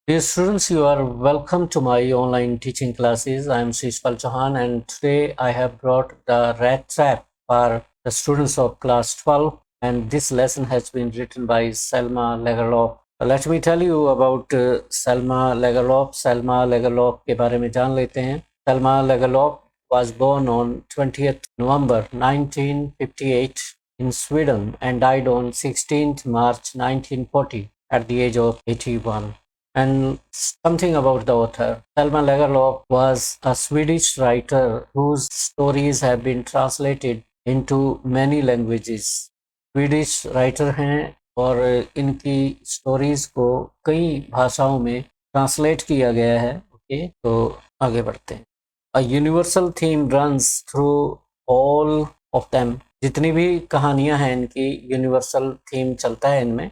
Dear students, you are welcome to my online teaching classes. I am Shishpal Chauhan and today I have brought the rat trap for the students of class 12 and this lesson has been written by Selma Lagerlof. Let me tell you about Selma Lagerlof. Selma Lagerlof के बारे में जान लेते हैं. Selma Lagerlof was born on 20th November 1958 in Sweden and died on 16th March 1940 at the age of 81. And something about the author. Selma Lagerlöf was a Swedish writer whose stories have been translated into many languages. Swedish writer हैं और इनकी stories को कई भाषाओं में translate किया गया है. ओके, तो आगे बढ़ते हैं. A universal theme runs through all of them. जितनी भी कहानियां हैं इनकी यूनिवर्सल थीम चलता है इनमें.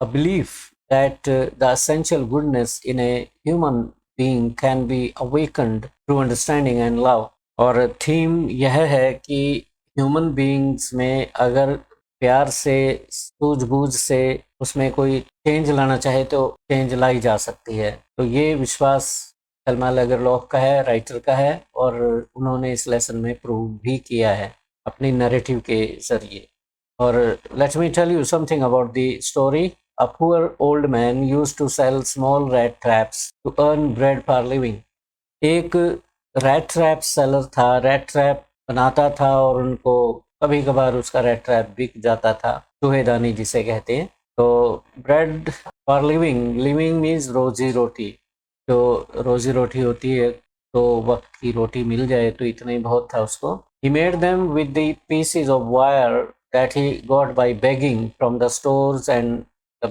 A belief that the essential goodness in a human being can be awakened through understanding and love. और थीम यह है कि ह्यूमन बीइंग्स में अगर प्यार से सूझबूझ से उसमें कोई चेंज लाना चाहे तो चेंज लाई जा सकती है. तो ये विश्वास सलमा लाgerlof का है, राइटर का है, और उन्होंने इस लेसन में प्रूव भी किया है अपनी नैरेटिव के जरिए. और let me tell you something about the story. A poor old man used to sell small rat traps to earn bread for living. एक rat trap seller था, rat trap बनाता था और उनको कभी कभार उसका rat trap बिक जाता था, चूहेदानी जिसे कहते हैं. तो bread for living, living means रोजी रोटी. जो रोजी रोटी होती है तो वक्त की रोटी मिल जाए तो इतना ही बहुत था उसको. He made them with the pieces of wire that he got by begging from the stores and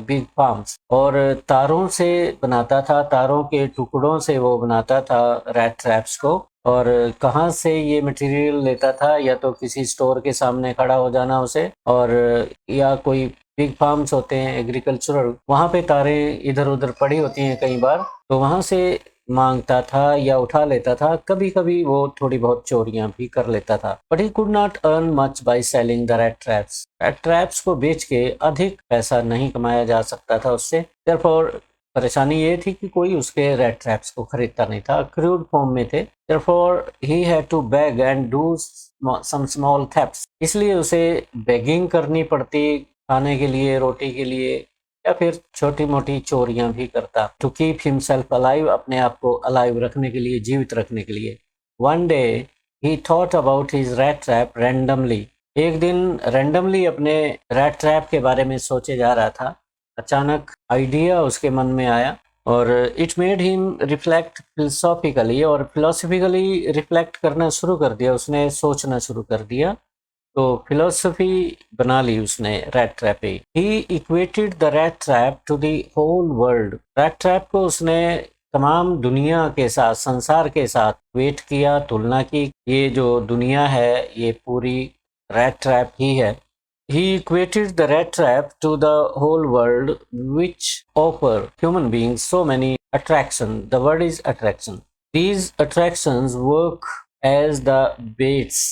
big farms. और तारों से बनाता था, तारों के टुकड़ों से वो बनाता था रैट ट्रैप्स को. और कहाँ से ये मटेरियल लेता था? या तो किसी स्टोर के सामने खड़ा हो जाना उसे, और या कोई बिग फार्म्स होते हैं एग्रीकल्चरल, वहाँ पे तारें इधर उधर पड़ी होती हैं कई बार, तो वहाँ से मांगता था या उठा लेता था. कभी कभी वो थोड़ी बहुत चोरियां भी कर लेता था. But he could not earn much by selling the rat traps. Rat traps को बेच के अधिक पैसा नहीं कमाया जा सकता था उससे. देयरफॉर परेशानी ये थी कि कोई उसके रैट ट्रैप्स को खरीदता नहीं था, क्रूड फॉर्म में थे. Therefore he had to beg and do some small thefts. इसलिए उसे बेगिंग करनी पड़ती, खाने के लिए, रोटी के लिए, या फिर छोटी मोटी चोरियां भी करता. टू कीप हिमसेल्फ अलाइव, अपने आप को अलाइव रखने के लिए, जीवित रखने के लिए. One day he thought about his rat trap randomly. एक दिन रैंडमली अपने रैट ट्रैप के बारे में सोचे जा रहा था. अचानक आइडिया उसके मन में आया और it made him reflect philosophically, और फिलोसफिकली रिफ्लेक्ट करना शुरू कर दिया उसने, सोचना शुरू कर दिया. तो फिलोसफी बना ली उसने रैट ट्रैप पे. He equated the rat trap to the whole world. Rat trap को उसने तमाम दुनिया के साथ, संसार के साथ वेट किया, तुलना की. ये जो दुनिया है ये पूरी रैट ट्रैप ही है. He equated the rat trap to the whole world, which offer human beings so many attractions. The word is attraction. These attractions work as the baits.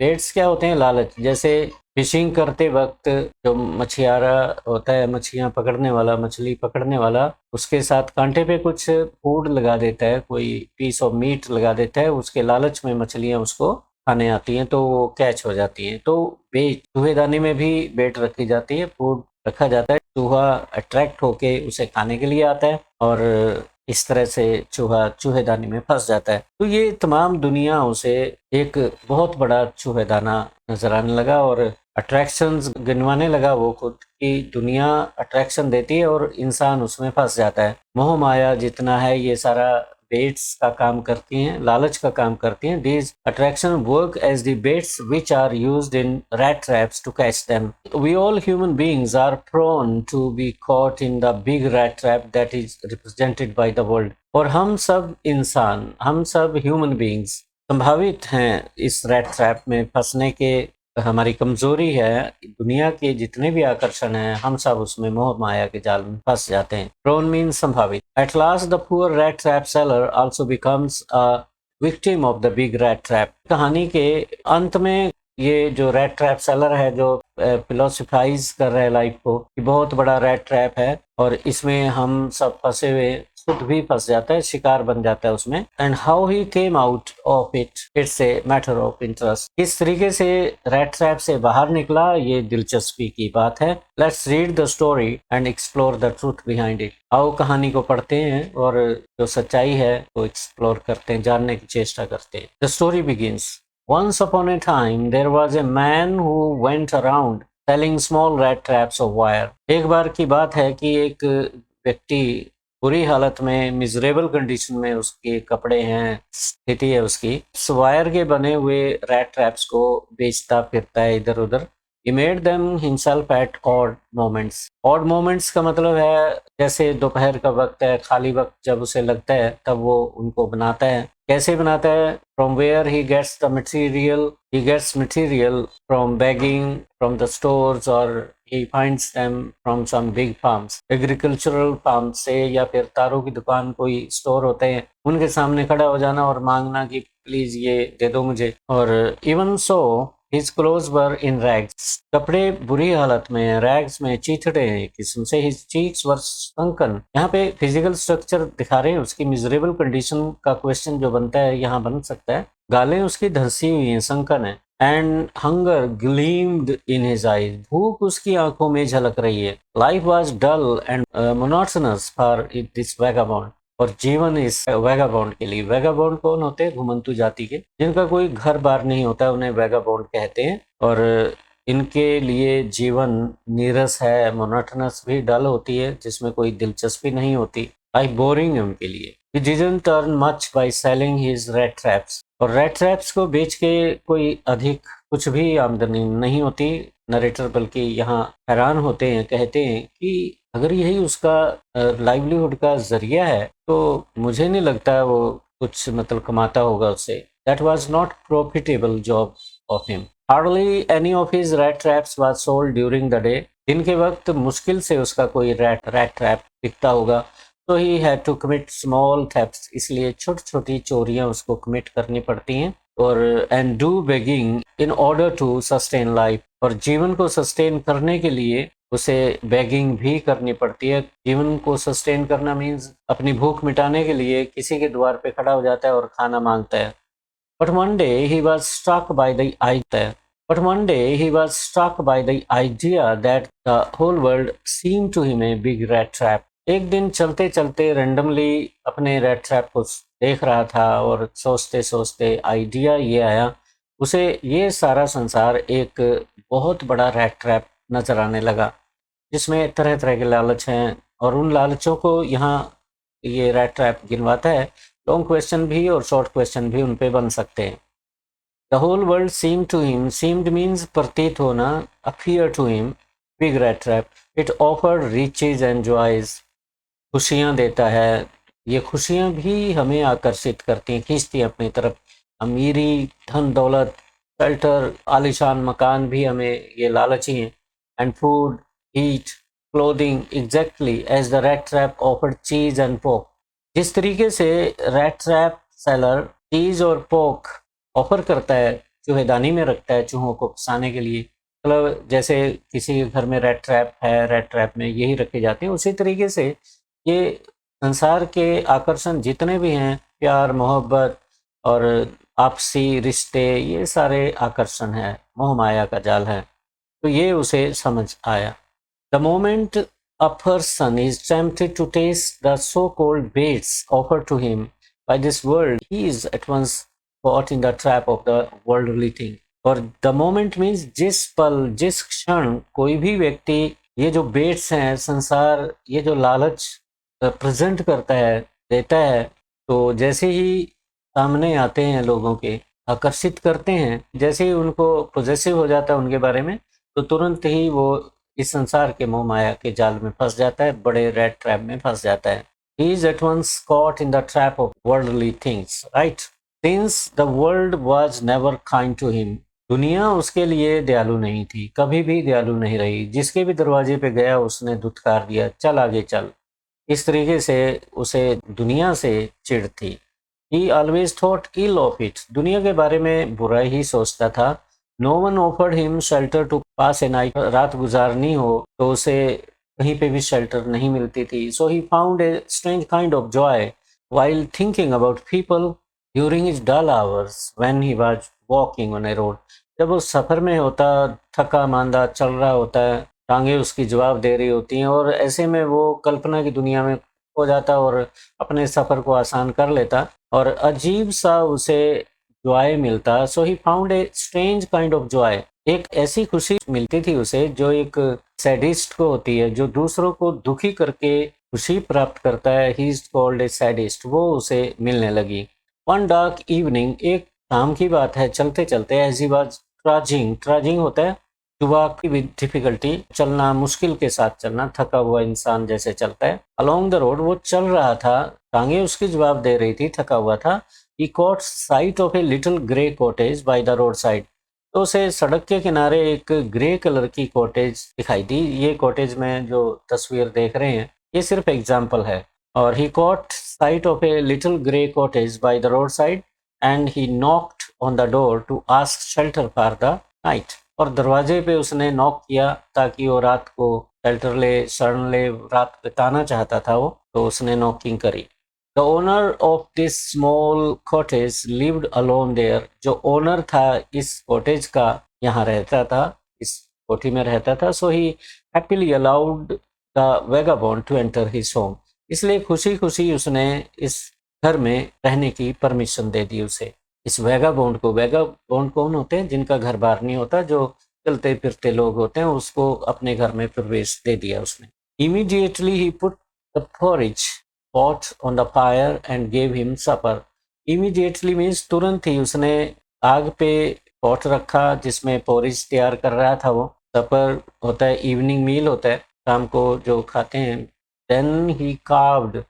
Baits क्या होते हैं? लालच. जैसे फिशिंग करते वक्त जो मछियारा होता है, मछलियाँ पकड़ने वाला, मछली पकड़ने वाला, उसके साथ कांटे पे कुछ फूड लगा देता है, कोई पीस ऑफ मीट लगा देता है, उसके लालच में मछलियाँ उसको खाने आती हैं तो वो कैच हो जाती हैं. तो बेट, चूहेदानी में भी बेट रखी जाती है, फूड रखा जाता है. चूहा अट्रैक्ट होके उसे खाने के लिए आता है और इस तरह से चूहा चूहेदानी में फंस जाता है. तो ये तमाम दुनिया उसे एक बहुत बड़ा चूहेदाना नजर आने लगा और अट्रैक्शंस गिनवाने लगा वो खुद, कि दुनिया अट्रैक्शन देती है और इंसान उसमें फंस जाता है. मोह माया जितना है ये सारा बेट्स का काम करती हैं, लालच का काम करती हैं. These attraction work as the baits which are used in rat traps to catch them. We all human beings are prone to be caught in the big rat trap that is represented by the world. और हम सब इंसान, हम सब human beings संभावित हैं इस rat trap में फंसने के. हमारी कमजोरी है, दुनिया के जितने भी आकर्षण हैं हम सब उसमें मोह माया के जाल में फंस जाते हैं. प्रोन मीन्स संभावित. At last the poor rat trap seller also becomes a victim of the big rat trap. कहानी के अंत में ये जो रैट ट्रैप सेलर है, जो फिलोसफाइज कर रहे हैं लाइफ को, कि बहुत बड़ा रैट ट्रैप है और इसमें हम सब फंसे हुए खुद भी फंस जाता है, शिकार बन जाता है उसमें। And how he came out of it, it's a matter of interest. किस तरीके से रैट ट्रैप से बाहर निकला, ये दिलचस्पी की बात है। Let's read the story and explore the truth behind it. आओ कहानी को पढ़ते हैं और जो सच्चाई है वो एक्सप्लोर करते हैं, जानने की चेष्टा करते हैं। The story begins. Once upon a time, there was a man who went around selling small rat traps of wire. एक बार की बात है कि एक व्यक्ति बुरी हालत में, मिजरेबल कंडीशन में उसके कपड़े हैं, स्थिति है उसकी, वायर के बने हुए रैट ट्रैप्स को बेचता फिरता है इधर उधर। He made them himself at odd moments. Odd moments का मतलब है जैसे दोपहर का वक्त है, खाली वक्त जब उसे लगता है तब वो उनको बनाता है। कैसे बनाता है? From where he gets the material? He gets material from begging from the stores, or he finds them from some big farms. Agricultural farms से, या फिर तारों की दुकान, कोई स्टोर होते हैं, उनके सामने खड़ा हो जाना और मांगना कि प्लीज ये दे दो मुझे। और even so His clothes were in rags. कपड़े बुरी हालत में, रैग्स में, चीथड़े हैं एक किस्म से। His cheeks were sunken. यहाँ पे फिजिकल स्ट्रक्चर दिखा रहे हैं उसकी। मिजरेबल कंडीशन का क्वेश्चन जो बनता है यहाँ बन सकता है। गालें उसकी धंसी हुई हैं, संकन है। And hunger gleamed in his eyes. भूख उसकी आंखों में झलक रही है। Life was dull and monotonous for this vagabond. और जीवन इस वैगाबॉन्ड के लिए। वैगाबॉन्ड कौन होते हैं? घुमंतु जाति के, जिनका कोई घर बार नहीं होता, उन्हें वैगाबॉन्ड कहते हैं। और इनके लिए जीवन नीरस है, मोनोटोनस भी, डल होती है, जिसमें कोई दिलचस्पी नहीं होती। लाइफ बोरिंग है उनके लिए। He didn't earn much by selling his rat traps. और रैट ट्रैप्स को बेच के कोई अधिक कुछ भी आमदनी नहीं होती। नरेटर बल्कि यहाँ हैरान होते हैं, कहते हैं कि अगर यही उसका लाइवलीहुड का जरिया है तो मुझे नहीं लगता वो कुछ मतलब कमाता होगा उससे। That was not profitable job of him. Hardly any of his rat traps was sold during the day. दिन के वक्त मुश्किल से उसका कोई रैट ट्रैप बिकता होगा। तो he had to commit small thefts, इसलिए छोटी छोटी चोरियां उसको कमिट करनी पड़ती हैं। और and do begging in order to sustain life, और जीवन को सस्टेन करने के लिए उसे बेगिंग भी करनी पड़ती है। जीवन को सस्टेन करना मीन्स अपनी भूख मिटाने के लिए किसी के द्वार पे खड़ा हो जाता है और खाना मांगता है। But one day he was struck by the idea that the whole world seem to him a big rat trap. एक दिन चलते चलते रेंडमली अपने रैट ट्रैप को देख रहा था और सोचते सोचते आइडिया ये आया उसे, ये सारा संसार एक बहुत बड़ा रैट ट्रैप नजर आने लगा, जिसमें तरह तरह के लालच हैं। और उन लालचों को यहाँ ये रैट ट्रैप गिनवाता है। लॉन्ग क्वेश्चन भी और शॉर्ट क्वेश्चन भी उन पे बन सकते हैं। The whole world seem to him, seemed means प्रतीत होना, appear to him big rat trap. It offered riches and joys, खुशियाँ देता है। ये खुशियाँ भी हमें आकर्षित करती हैं, खींचती हैं अपनी तरफ। अमीरी, धन दौलत, शेल्टर, आलीशान मकान भी हमें ये लालची हैं। And food, heat, clothing, exactly as the rat trap offered cheese and pork. जिस तरीके से रैट ट्रैप सेलर चीज और पोक ऑफर करता है, चूहेदानी में रखता है चूहों को फंसाने के लिए, मतलब जैसे किसी के घर में रैट ट्रैप है, रैट ट्रैप में यही रखे जाते हैं, उसी तरीके से ये संसार के आकर्षण जितने भी हैं, प्यार, मोहब्बत और आपसी रिश्ते, ये सारे आकर्षण है, मोह माया का जाल है। तो ये उसे समझ आया। The moment a person is tempted to taste the so-called baits offered to him by this world, he is at once caught in the trap of the worldly thing. और the moment means जिस पल, जिस क्षण कोई भी व्यक्ति ये जो बेट्स हैं, संसार ये जो लालच प्रेजेंट करता है, देता है, तो जैसे ही सामने आते हैं लोगों के, आकर्षित करते हैं, जैसे ही उनको पॉजेसिव हो जाता है उनके बारे में, तो तुरंत ही वो इस संसार के मोह माया के जाल में फंस जाता है, बड़े रेड ट्रैप में फंस जाता है। He is at once caught in the trap of worldly things, right? Since the world was never kind to him, दुनिया उसके लिए दयालु नहीं थी, कभी भी दयालु नहीं रही। जिसके भी दरवाजे पे गया उसने धुतकार दिया, चल आगे चल। इस तरीके से उसे दुनिया से चिढ़ थी। He always thought ill of it, दुनिया के बारे में बुरा ही सोचता था। No one offered him shelter to pass a night, रात गुजारनी हो तो उसे कहीं पे भी शेल्टर नहीं मिलती थी. So he found a strange kind of joy while thinking about people during his dull hours when he was walking on a road. जब वो सफ़र में होता, थका मांदा चल रहा होता है, टांगे उसकी जवाब दे रही होती हैं और ऐसे में वो कल्पना की दुनिया में खो जाता और अपने सफ़र को आसान कर लेता और अजीब सा उसे जॉय मिलता. So he found a strange kind of joy. एक ऐसी खुशी मिलती थी उसे जो एक सैडिस्ट को होती है, जो दूसरों को दुखी करके खुशी प्राप्त करता है. He is called a sadist. वो उसे मिलने लगी. वन डार्क इवनिंग, एक शाम की बात है, चलते चलते एज ही वाज ट्रजिंग. ट्रजिंग होता है टू वॉक विद डिफिकल्टी, चलना, मुश्किल के साथ चलना, थका हुआ इंसान जैसे चलता है. अलोंग द रोड वो चल रहा था, टांगे उसकी जवाब दे रही थी, थका हुआ था. He caught sight of a little grey cottage by the roadside. तो उसे सड़क के किनारे एक ग्रे कलर की कॉटेज दिखाई दी. ये कॉटेज में जो तस्वीर देख रहे हैं ये सिर्फ एग्जाम्पल है. और he caught sight of a little grey cottage by the roadside and he knocked on the door to ask shelter for the night. और दरवाजे पे उसने नॉक किया ताकि वो रात को शेल्टर ले, शरण ले, रात बिताना चाहता था वो, तो उसने नॉकिंग करी. The owner of this small cottage lived alone there. जो ओनर था इस कॉटेज का यहाँ रहता था, इस कोठी में रहता था. So he happily allowed the vagabond to enter his home. इसलिए खुशी खुशी उसने इस घर में रहने की परमिशन दे दी उसे, इस वैगाबॉन्ड को. वैगाबॉन्ड कौन होते हैं? जिनका घर बार नहीं होता, जो चलते फिरते लोग होते हैं, उसको अपने घर में प्रवेश दे दिया उसने. Immediately he put the porridge pot on the fire and gave him supper. Immediately means तुरंत ही उसने आग पे पॉट रखा जिसमें पोरिज तैयार कर रहा था वो. सपर होता है, इवनिंग मील होता है, शाम को जो खाते हैं. Then he carved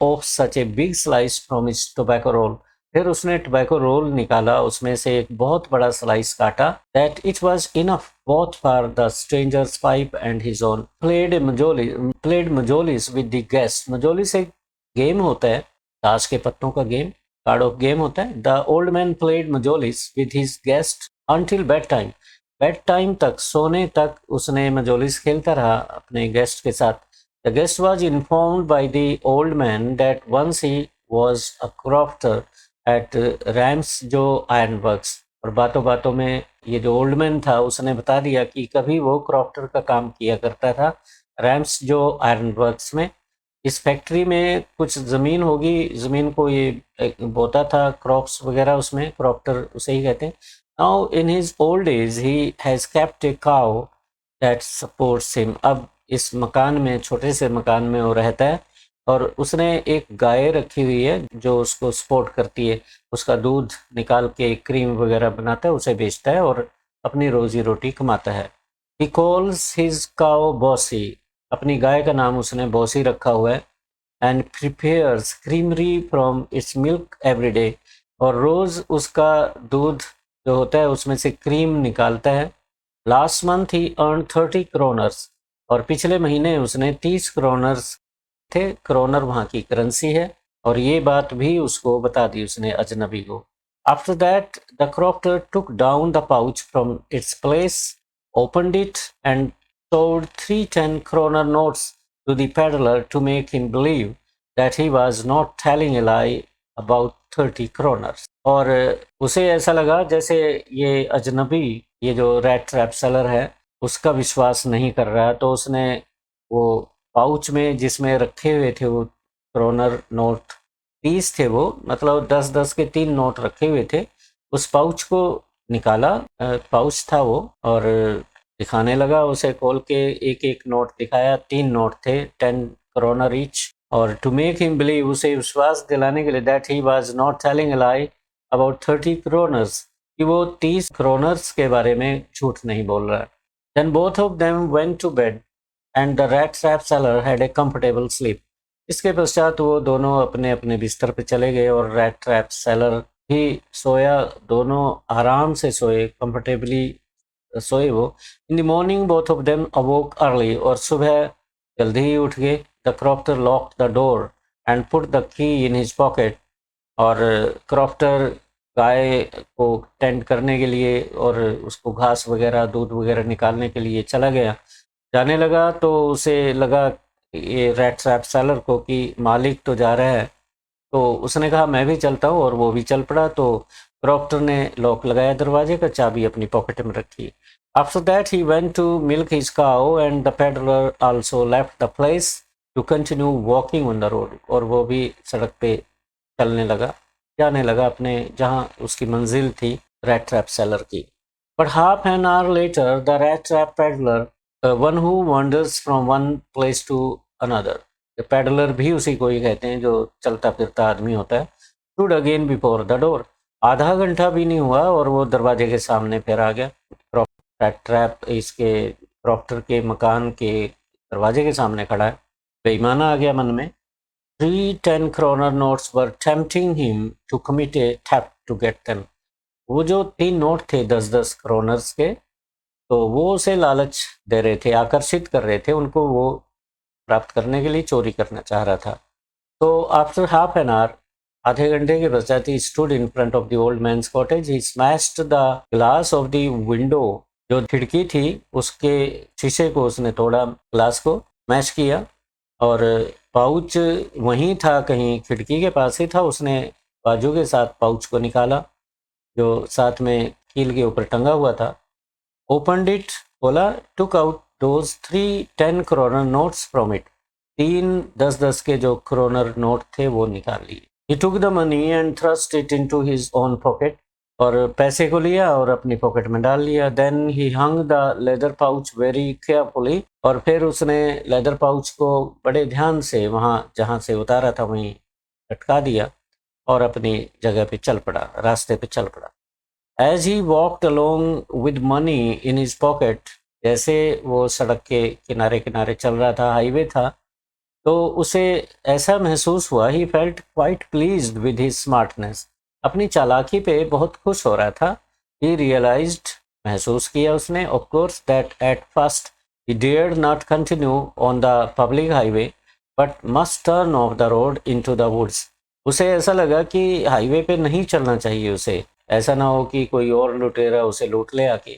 off such a big slice from his tobacco roll. फिर उसने टोबैको रोल निकाला, उसमें से एक बहुत बड़ा स्लाइस काटा. That it was enough both for the stranger's pipe and his own. Played majolis with the guest. Majolis एक गेम होता है, ताश के पत्तों का गेम, कार्ड ऑफ गेम होता है. The old man played majolis with his guest until bedtime. Bedtime तक, सोने तक उसने मजोलिस खेलता रहा अपने गेस्ट के साथ. The guest was informed by the old man that once he was a crofter at Ramsjo iron works. और बातों बातों में ये जो ओल्ड मैन था उसने बता दिया कि कभी वो क्रॉफ्टर का काम किया करता था रैम्स जो आयरन वर्क्स में. इस फैक्ट्री में कुछ ज़मीन होगी, ज़मीन को ये बोता था, क्रॉप्स वगैरह, उसमें क्रॉफ्टर उसे ही कहते हैं. Now in his old age he has kept a cow that supports him. अब इस मकान में, छोटे से मकान में वो रहता है और उसने एक गाय रखी हुई है जो उसको सपोर्ट करती है. उसका दूध निकाल के क्रीम वगैरह बनाता है, उसे बेचता है और अपनी रोजी रोटी कमाता है. He calls his cow bossy. अपनी गाय का नाम उसने बॉसी रखा हुआ है. And prepares creamery from its milk every day. और रोज़ उसका दूध जो होता है उसमें से क्रीम निकालता है. लास्ट मंथ ही अर्न 30 क्रोनर्स. और पिछले महीने उसने 30 क्रोनर्स थे. क्रोनर वहाँ की करेंसी है. और ये बात भी उसको बता दी उसने, अजनबी को. After that the crofter took down the pouch from its place, opened it and showed 3 10 kroner notes to the peddler to make him believe that he was not telling a lie about 30 kroners. और उसे ऐसा लगा जैसे ये अजनबी, ये जो rate trap seller है, उसका विश्वास नहीं कर रहा. तो उसने वो पाउच में जिसमें रखे हुए थे वो क्रोनर नोट, 30 थे वो, मतलब 10-10 के 3 नोट रखे हुए थे, उस पाउच को निकाला. पाउच था वो, और दिखाने लगा उसे खोल के. एक एक नोट दिखाया, 3 नोट थे, 10 क्रोनर ईच. और टू मेक हिम बिलीव, उसे विश्वास दिलाने के लिए, that he was not telling a lie about 30 kroners, कि वो 30 क्रोनर्स के बारे में झूठ नहीं बोल रहा. Then both of them went to bed and the rat trap seller had a comfortable sleep. इसके पश्चात वो दोनों अपने अपने बिस्तर पर चले गए और रैट ट्रैप सेलर भी सोया. दोनों आराम से सोए, कंफर्टेबली सोए वो. In the morning both of them अवोक early. और सुबह जल्दी ही उठ गए. The crofter locked the door and put the key in his pocket. और क्रॉफ्टर गाय को टेंड करने के लिए और उसको घास वगैरह, दूध वगैरह निकालने के लिए चला गया. जाने लगा तो उसे लगा ये रैट ट्रैप सेलर को कि मालिक तो जा रहा है, तो उसने कहा मैं भी चलता हूँ, और वो भी चल पड़ा। तो क्रॉफ्टर ने लॉक लगाया दरवाजे का, चाबी अपनी पॉकेट में रखी। After that he went to milk his cow and the peddler also left the place to continue walking on the road. और वो भी सड़क पे चलने लगा, जाने लगा अपने जहाँ उसकी मंजिल थी रैट ट्रैप सेलर की। But half an hour later the rat trap peddler, one who wanders from one place to another, peddler भी उसी को ही कहते हैं जो चलता फिरता आदमी होता है, stood again before the door। आधा घंटा भी नहीं हुआ और वो दरवाजे के सामने फिर आ गया। ट्रैप इसके प्रॉक्टर के मकान के दरवाजे के सामने खड़ा है। बेईमाना आ गया मन में। 3 10 kroner notes were tempting him to commit a theft to get them। वो जो 3 नोट थे 10 10 क्रोनर्स के, तो वो उसे लालच दे रहे थे, आकर्षित कर रहे थे उनको, वो प्राप्त करने के लिए चोरी करना चाह रहा था। तो आफ्टर हाफ एन आवर, आधे घंटे के पश्चात, he stood in front of the old man's cottage. He smashed the glass of the window, जो खिड़की थी उसके शीशे को उसने तोड़ा, ग्लास को स्मैश किया। और पाउच वहीं था, कहीं खिड़की के पास ही था। उसने बाजू के साथ पाउच को निकाला जो साथ में कील के ऊपर टंगा हुआ था। ओपनड इट, खोला, took out those 3 10 kroner notes from it. 3 10 10 के जो क्रोनर नोट थे वो निकाल लिए। He took the money and thrust it into his own pocket, और पैसे को लिया और अपनी पॉकेट में डाल लिया। Then he hung the leather pouch very carefully, और फिर उसने लेदर पाउच को बड़े ध्यान से वहाँ जहाँ से उतारा था वहीं लटका दिया और अपनी जगह पे चल पड़ा, रास्ते पे चल पड़ा। As he walked along with money in his pocket, जैसे वो सड़क के किनारे किनारे चल रहा था, हाईवे था, तो उसे ऐसा महसूस हुआ, he felt quite pleased with his smartness, अपनी चालाकी पे बहुत खुश हो रहा था। ही रियलाइज्ड, महसूस किया उसने, of course, that at first he dared not continue on the public highway but must turn off the road into the woods. उसे ऐसा लगा कि हाईवे पे नहीं चलना चाहिए उसे, ऐसा ना हो कि कोई और लुटेरा उसे लूट ले आके।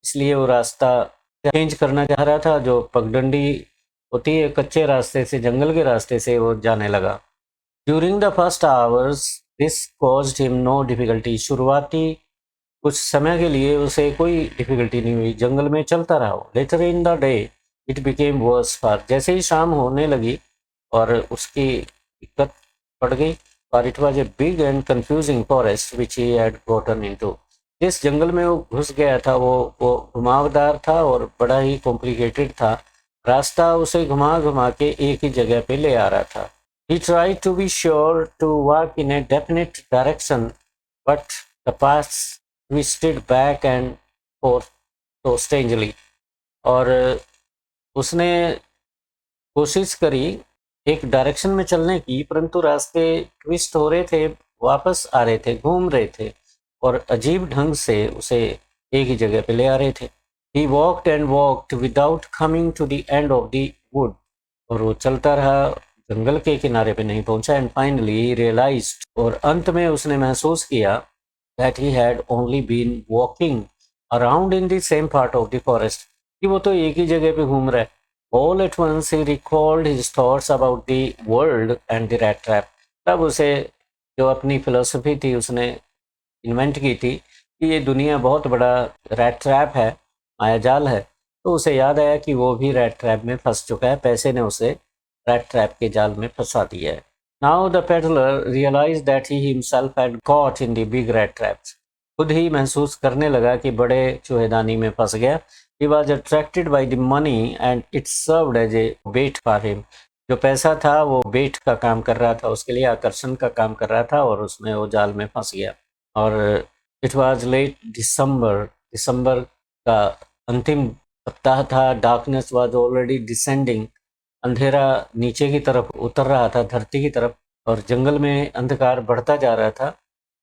इसलिए वो रास्ता चेंज करना चाह रहा था, जो पगडंडी होती है कच्चे रास्ते से, जंगल के रास्ते से वो जाने लगा। During the first hours this caused him no difficulty, शुरुआती कुछ समय के लिए उसे कोई डिफिकल्टी नहीं हुई, जंगल में चलता रहा। Later in the day it became worse for, जैसे ही शाम होने लगी और उसकी दिक्कत पड़ गई। और it was a big and confusing forest which he had gotten into, जिस जंगल में वो घुस गया था वो घुमावदार था और बड़ा ही कॉम्प्लिकेटेड था। रास्ता उसे घुमा घुमा के एक ही जगह पे ले आ रहा था। He tried to be sure to walk in a definite direction but the path twisted back and forth so strangely। और उसने कोशिश करी एक डायरेक्शन में चलने की, परंतु रास्ते ट्विस्ट हो रहे थे, वापस आ रहे थे, घूम रहे थे, और अजीब ढंग से उसे एक ही जगह पे ले आ रहे थे। He walked and walked without coming to the end of the wood, और वो चलता रहा, जंगल के किनारे पे नहीं पहुंचा। एंड फाइनली ही रियलाइज्ड, और अंत में उसने महसूस किया, that he had only been walking around in the same part of the forest, कि वो तो एक ही जगह पे घूम रहा है। All at once he recalled his thoughts about the world and the rat trap। तब उसे जो अपनी फिलोसफी थी उसने इन्वेंट की थी कि ये दुनिया बहुत बड़ा रैट ट्रैप है, मायाजाल है। तो उसे याद आया कि वो भी रैट ट्रैप में फंस चुका है, पैसे ने उसे रैट ट्रैप के जाल में फंसा दिया है। Now the peddler realise that he himself had caught in the big rat traps, खुद ही महसूस करने लगा कि बड़े चूहेदानी में फंस गया। He was attracted by the money and it served as a bait for him। जो पैसा था वो बेट का काम कर रहा था, उसके लिए आकर्षण का काम कर रहा था, और उसमें वो जाल में फंस गया। और इट वाज लेट दिसंबर, दिसंबर का अंतिम सप्ताह था। डार्कनेस वाज ऑलरेडी डिसेंडिंग, अंधेरा नीचे की तरफ उतर रहा था, धरती की तरफ, और जंगल में अंधकार बढ़ता जा रहा था।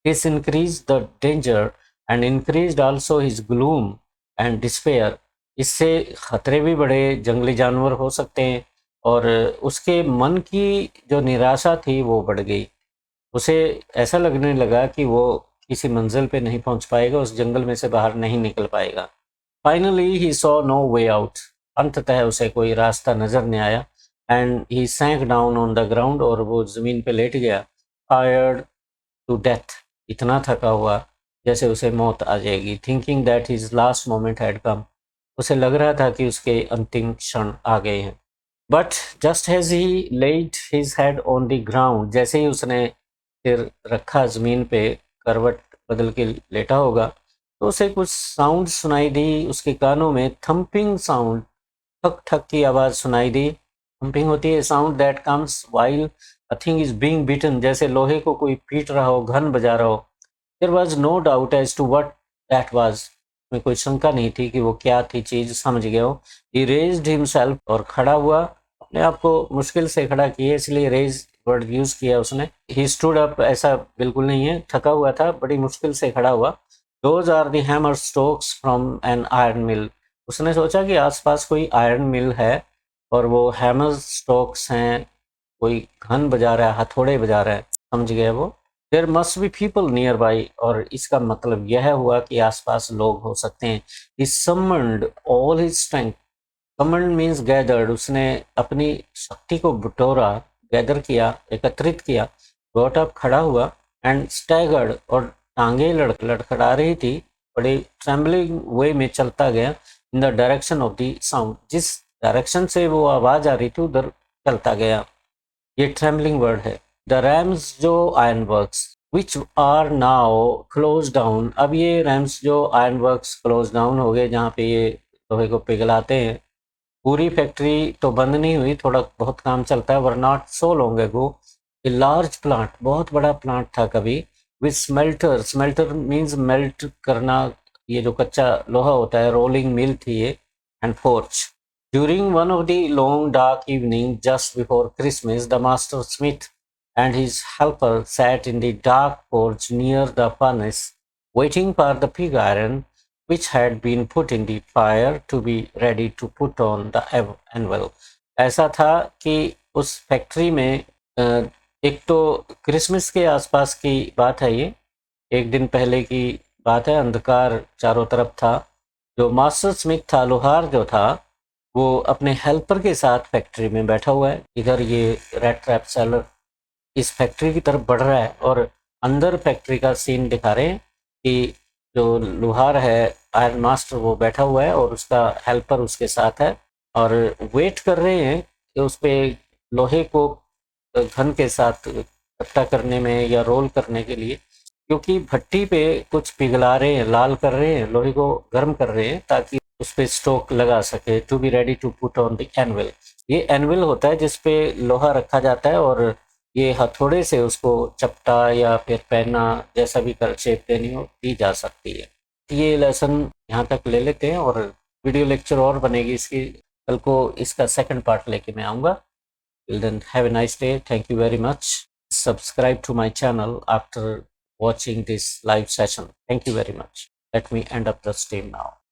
This increased the danger and increased also his gloom and despair। इससे खतरे भी बढ़े, जंगली जानवर हो सकते हैं, और उसके मन की जो निराशा थी वो बढ़ गई। उसे ऐसा लगने लगा कि वो किसी मंजिल पे नहीं पहुंच पाएगा, उस जंगल में से बाहर नहीं निकल पाएगा। Finally he saw no way out, अंततः उसे कोई रास्ता नजर नहीं आया and he sank down on the ground, और वो ज़मीन पे लेट गया, टायर्ड टू डेथ, इतना थका हुआ जैसे उसे मौत आ जाएगी। Thinking that his last moment had come, उसे लग रहा था कि उसके अंतिम क्षण आ गए हैं। But just as he laid his head on the ground, जैसे ही उसने सिर रखा ज़मीन पे, करवट बदल के लेटा होगा, तो उसे कुछ साउंड सुनाई दी उसके कानों में। थंपिंग साउंड, ठक ठक की आवाज़ सुनाई दी। थंपिंग होती है sound that comes while a thing is being beaten, जैसे लोहे को कोई पीट रहा हो, घन बजा रहा हो। There was no doubt as to what that was, में कोई शंका नहीं थी कि वो क्या थी चीज़, समझ गया हो। ही रेज्ड हिमसेल्फ, और खड़ा हुआ, अपने आप को मुश्किल से खड़ा किया, इसलिए रेज वर्ड यूज़ किया उसने। ही स्टूड अप, ऐसा बिल्कुल नहीं है, थका हुआ था, बड़ी मुश्किल से खड़ा हुआ। Those are the hammer strokes from an iron mill, उसने सोचा कि आसपास कोई आयरन मिल है और वो हैमर स्ट्रोक्स हैं, कोई घन बजा रहा है, हथौड़े बजा रहा है, समझ गया वो। There must be people nearby, और इसका मतलब यह हुआ कि आसपास लोग हो सकते हैं। He summoned all his strength, summoned means gathered, उसने अपनी शक्ति को बटोरा, गैदर किया, एकत्रित किया। गॉट अप, खड़ा हुआ, एंड स्टैगर्ड, और टांगे लड़खड़ा रही थी, बड़े ट्रेम्बलिंग वे में चलता गया, in the direction of the sound, जिस डायरेक्शन से वो आवाज़ आ रही थी उधर चलता गया। ये ट्रेम्बलिंग वर्ड है। The Ramsjo iron works which are now close down, अब ये रैम्स जो आयरन वर्क्स क्लोज डाउन हो गए, जहाँ पे ये लोहे को पिघलाते हैं। पूरी फैक्ट्री तो बंद नहीं हुई, थोड़ा बहुत काम चलता है, were not so long ago a large plant, बहुत बड़ा प्लांट था कभी, with smelter, smelter means melt करना, ये जो कच्चा लोहा होता है, रोलिंग मिल थी ये, and forge. During one of the long dark evenings just before Christmas, the master smith and his helper sat in the dark porch near the furnace, waiting for the pig iron which had been put in the fire to be ready to put on the anvil. ऐसा था कि उस factory में एक तो Christmas के आसपास की बात है ये, एक दिन पहले की बात है, अंधकार चारों तरफ था। जो मास्टर स्मिथ था, लोहार जो था, वो अपने हेल्पर के साथ फैक्ट्री में बैठा हुआ है। इधर ये रेड ट्रैप सेलर इस फैक्ट्री की तरफ बढ़ रहा है, और अंदर फैक्ट्री का सीन दिखा रहे हैं कि जो लोहार है, आयरन मास्टर, वो बैठा हुआ है और उसका हेल्पर उसके साथ है, और वेट कर रहे हैं कि उस पे लोहे को घन के साथ इकट्ठा करने में या रोल करने के लिए, क्योंकि भट्टी पे कुछ पिघला रहे हैं, लाल कर रहे हैं, लोहे को गर्म कर रहे हैं ताकि उस पे स्टोक लगा सके। To be ready to put on the anvil, ये एनविल होता है जिसपे लोहा रखा जाता है, और ये हथौड़े से उसको चपटा या फिर पहना, जैसा भी कर शेप देनी हो दी जा सकती है। ये लेसन यहाँ तक ले लेते हैं, और वीडियो लेक्चर और बनेगी इसकी, कल को इसका सेकंड पार्ट लेके मैं आऊँगा। Till then, have a nice day. Thank you very much. Subscribe to my channel after watching this live session. Thank you very much. Let me end up the stream now.